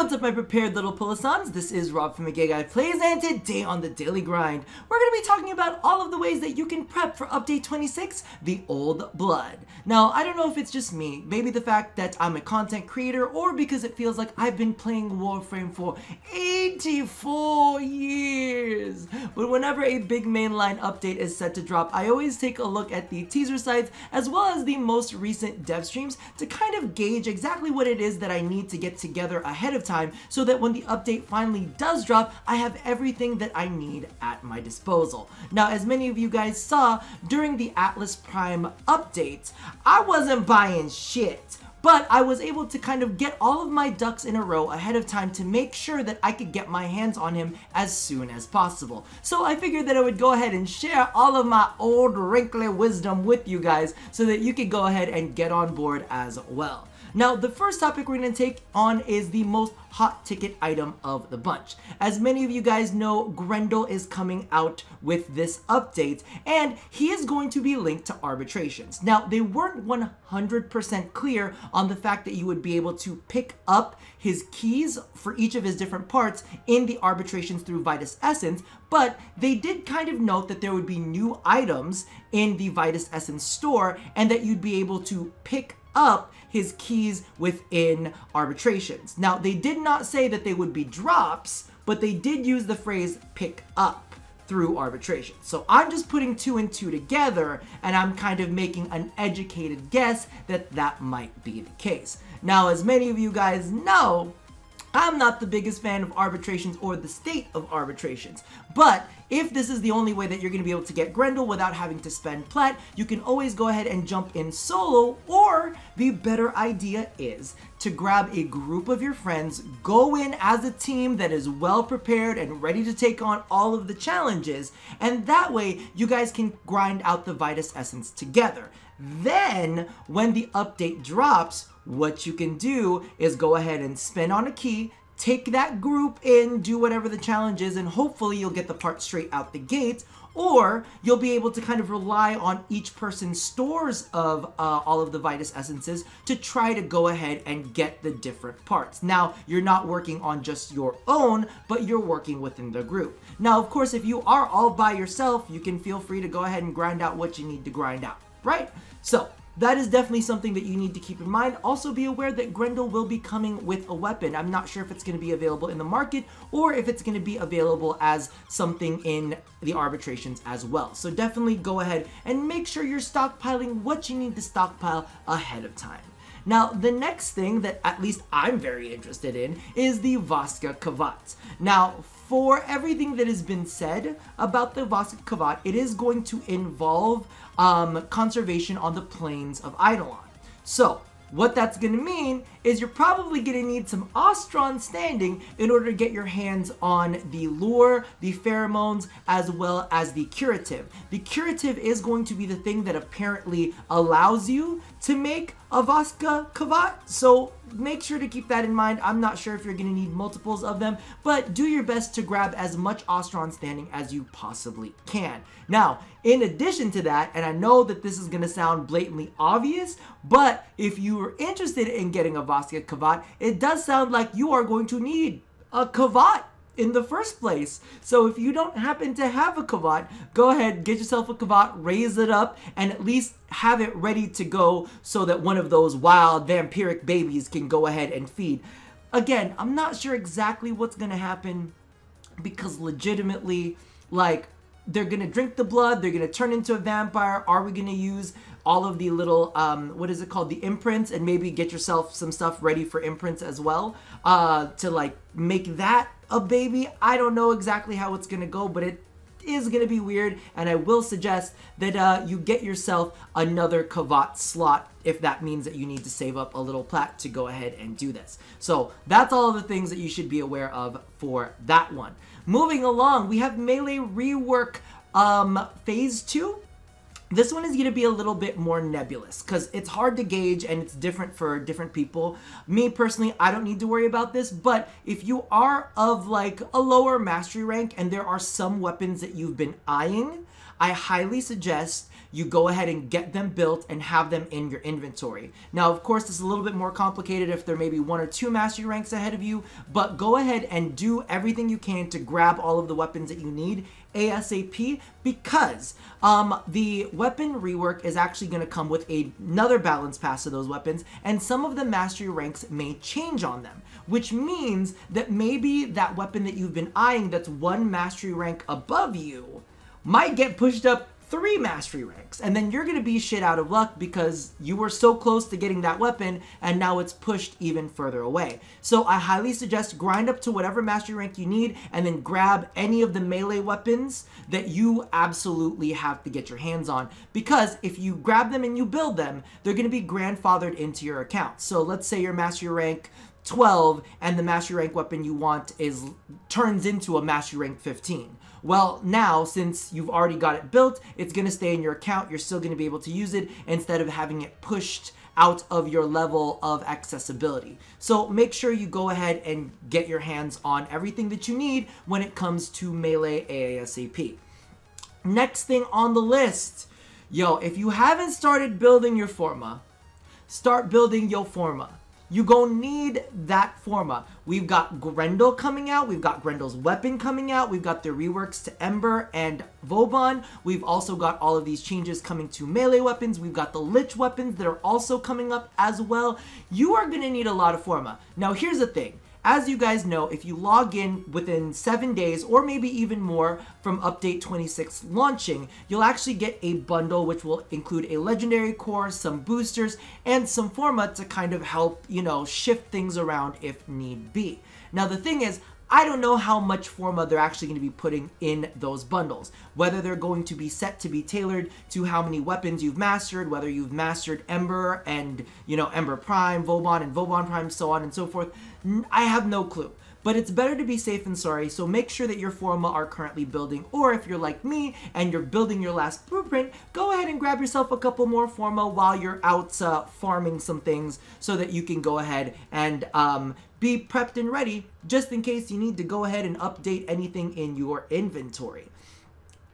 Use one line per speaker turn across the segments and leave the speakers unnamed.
What's up, my prepared little Pulisans? This is Rob from Gay Guy Plays, and today on The Daily Grind, we're going to be talking about all of the ways that you can prep for Update 26, The Old Blood. Now, I don't know if it's just me, maybe the fact that I'm a content creator, or because it feels like I've been playing Warframe for 84 years. But whenever a big mainline update is set to drop, I always take a look at the teaser sites, as well as the most recent dev streams, to kind of gauge exactly what it is that I need to get together ahead of time, so that when the update finally does drop, I have everything that I need at my disposal. Now, as many of you guys saw during the Atlas Prime update, I wasn't buying shit, but I was able to kind of get all of my ducks in a row ahead of time to make sure that I could get my hands on him as soon as possible. So I figured that I would go ahead and share all of my old wrinkly wisdom with you guys so that you could go ahead and get on board as well. Now, the first topic we're going to take on is the most hot ticket item of the bunch. As many of you guys know, Grendel is coming out with this update, and he is going to be linked to arbitrations. Now, they weren't 100% clear on the fact that you would be able to pick up his keys for each of his different parts in the arbitrations through Vitus Essence, but they did kind of note that there would be new items in the Vitus Essence store, and that you'd be able to pick up his keys within arbitrations. Now, they did not say that they would be drops, but they did use the phrase pick up through arbitration. So I'm just putting two and two together, and I'm kind of making an educated guess that that might be the case. Now, as many of you guys know, I'm not the biggest fan of arbitrations or the state of arbitrations, but if this is the only way that you're going to be able to get Grendel without having to spend plat, you can always go ahead and jump in solo, or the better idea is to grab a group of your friends, go in as a team that is well prepared and ready to take on all of the challenges, and that way you guys can grind out the Vitus Essence together. Then, when the update drops, what you can do is go ahead and spend on a key, take that group in, do whatever the challenge is, and hopefully you'll get the part straight out the gate, or you'll be able to kind of rely on each person's stores of all of the Vitus Essences to try to go ahead and get the different parts. Now, you're not working on just your own, but you're working within the group. Now, of course, if you are all by yourself, you can feel free to go ahead and grind out what you need to grind out, right? So that is definitely something that you need to keep in mind. Also, be aware that Grendel will be coming with a weapon. I'm not sure if it's going to be available in the market or if it's going to be available as something in the arbitrations as well. So definitely go ahead and make sure you're stockpiling what you need to stockpile ahead of time. Now, the next thing that at least I'm very interested in is the Vaska Kavat. Now, for everything that has been said about the Vaska Kavat, it is going to involve conservation on the plains of Eidolon. So, what that's going to mean is you're probably going to need some Ostron standing in order to get your hands on the lure, the pheromones, as well as the curative. The curative is going to be the thing that apparently allows you to make a Vaska Kavat, so make sure to keep that in mind. I'm not sure if you're going to need multiples of them, but do your best to grab as much Ostron standing as you possibly can. Now, in addition to that, and I know that this is going to sound blatantly obvious, but if you are interested in getting a Vaska Kavat, it does sound like you are going to need a Kavat in the first place. So if you don't happen to have a Kavat, go ahead, get yourself a Kavat, raise it up, and at least have it ready to go so that one of those wild vampiric babies can go ahead and feed. Again, I'm not sure exactly what's gonna happen, because legitimately, like, they're gonna drink the blood, they're gonna turn into a vampire. Are we gonna use all of the little, what is it called, the imprints, and maybe get yourself some stuff ready for imprints as well, to like make that a baby? I don't know exactly how it's gonna go, but it is gonna be weird, and I will suggest that you get yourself another Kavat slot if that means that you need to save up a little plat to go ahead and do this. So that's all the things that you should be aware of for that one. Moving along, we have Melee Rework Phase 2. This one is going to be a little bit more nebulous because it's hard to gauge and it's different for different people. Me personally, I don't need to worry about this, but if you are of like a lower mastery rank and there are some weapons that you've been eyeing, I highly suggest you go ahead and get them built and have them in your inventory. Now, of course, this is a little bit more complicated if there may be 1 or 2 mastery ranks ahead of you, but go ahead and do everything you can to grab all of the weapons that you need ASAP, because the weapon rework is actually going to come with another balance pass to those weapons, and some of the mastery ranks may change on them, which means that maybe that weapon that you've been eyeing that's 1 mastery rank above you might get pushed up 3 mastery ranks, and then you're going to be shit out of luck because you were so close to getting that weapon and now it's pushed even further away. So I highly suggest grind up to whatever mastery rank you need and then grab any of the melee weapons that you absolutely have to get your hands on, because if you grab them and you build them, they're going to be grandfathered into your account. So let's say your mastery rank 12 and the mastery rank weapon you want turns into a mastery rank 15. Well, now, since you've already got it built, it's going to stay in your account. You're still going to be able to use it instead of having it pushed out of your level of accessibility. So make sure you go ahead and get your hands on everything that you need when it comes to melee ASAP. Next thing on the list, yo, if you haven't started building your forma, start building your forma. You gonna need that forma. We've got Grendel coming out. We've got Grendel's weapon coming out. We've got the reworks to Ember and Vauban. We've also got all of these changes coming to melee weapons. We've got the Lich weapons that are also coming up as well. You are gonna need a lot of forma. Now, here's the thing. As you guys know, if you log in within 7 days or maybe even more from update 26 launching, you'll actually get a bundle which will include a legendary core, some boosters, and some forma to kind of help, you know, shift things around if need be. Now, the thing is, I don't know how much forma they're actually going to be putting in those bundles. Whether they're going to be set to be tailored to how many weapons you've mastered, whether you've mastered Ember and, you know, Ember Prime, Vauban and Vauban Prime, so on and so forth. I have no clue. But it's better to be safe than sorry, so make sure that your forma are currently building, or if you're like me and you're building your last blueprint, go ahead and grab yourself a couple more forma while you're out farming some things so that you can go ahead and be prepped and ready just in case you need to go ahead and update anything in your inventory.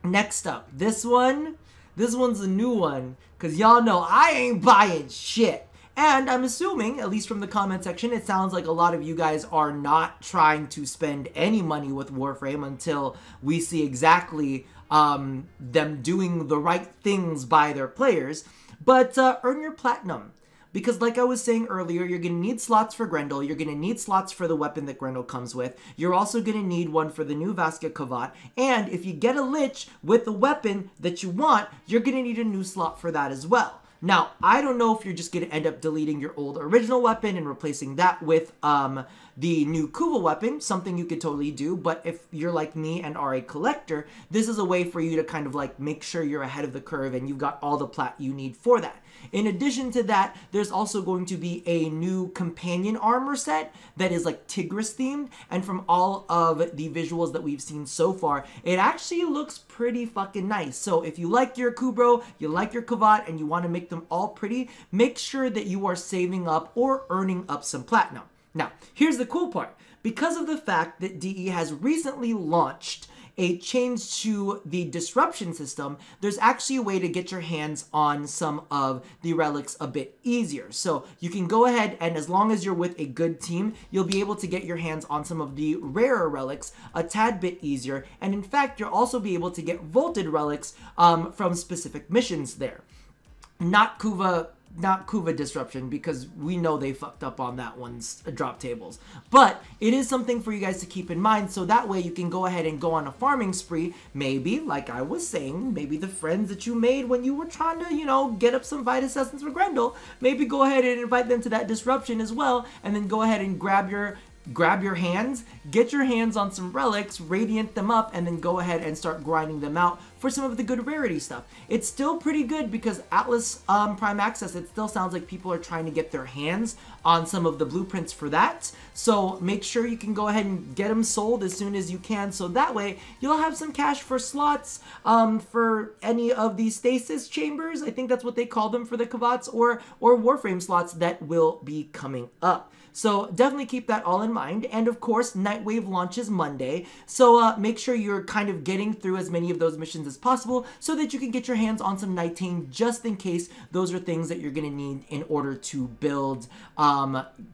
Next up, this one's a new one, because y'all know I ain't buying shit. And I'm assuming, at least from the comment section, it sounds like a lot of you guys are not trying to spend any money with Warframe until we see exactly them doing the right things by their players. But earn your platinum. Because like I was saying earlier, you're going to need slots for Grendel, you're going to need slots for the weapon that Grendel comes with, you're also going to need one for the new Vasca Kavat, and if you get a Lich with the weapon that you want, you're going to need a new slot for that as well. Now, I don't know if you're just going to end up deleting your old original weapon and replacing that with the new Kuva weapon, something you could totally do, but if you're like me and are a collector, this is a way for you to kind of like make sure you're ahead of the curve and you've got all the plat you need for that. In addition to that, there's also going to be a new companion armor set that is like Tigris themed, and from all of the visuals that we've seen so far, it actually looks pretty fucking nice. So if you like your Kubro, you like your Kavat, and you want to make them all pretty, make sure that you are saving up or earning up some platinum. Now, here's the cool part. Because of the fact that DE has recently launched a change to the disruption system, there's actually a way to get your hands on some of the relics a bit easier. So you can go ahead and, as long as you're with a good team, you'll be able to get your hands on some of the rarer relics a tad bit easier. And in fact, you'll also be able to get vaulted relics from specific missions there. Not Kuva Disruption, because we know they fucked up on that one's drop tables. But it is something for you guys to keep in mind, so that way you can go ahead and go on a farming spree. Maybe, like I was saying, maybe the friends that you made when you were trying to, you know, get up some Vitus Essence for Grendel, maybe go ahead and invite them to that disruption as well, and then go ahead and grab your hands, get your hands on some relics, radiant them up, and then go ahead and start grinding them out for some of the good rarity stuff. It's still pretty good because Atlas Prime Access, it still sounds like people are trying to get their hands on some of the blueprints for that. So make sure you can go ahead and get them sold as soon as you can, so that way you'll have some cash for slots for any of these stasis chambers. I think that's what they call them for the Kavats, or Warframe slots that will be coming up. So definitely keep that all in mind. And of course, Nightwave launches Monday. So make sure you're kind of getting through as many of those missions as possible so that you can get your hands on some Nitane just in case those are things that you're going to need in order to build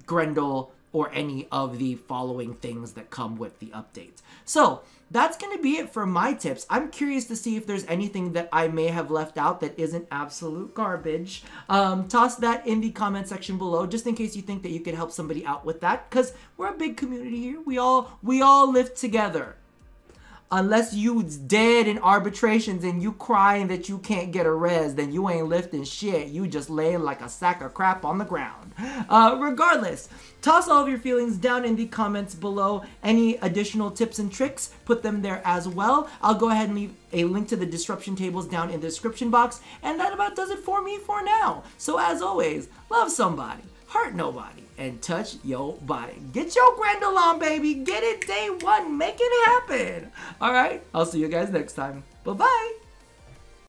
Grendel or any of the following things that come with the update. So that's going to be it for my tips. I'm curious to see if there's anything that I may have left out that isn't absolute garbage. Toss that in the comment section below, just in case you think that you could help somebody out with that, because we're a big community here. We all live together. Unless you dead in arbitrations and you crying that you can't get a res, then you ain't lifting shit. You just laying like a sack of crap on the ground. Regardless, toss all of your feelings down in the comments below. Any additional tips and tricks, put them there as well. I'll go ahead and leave a link to the disruption tables down in the description box. And that about does it for me for now. So as always, love somebody, hurt nobody, and touch your body. Get your Grendel on, baby. Get it day one. Make it happen. All right. I'll see you guys next time. Bye-bye.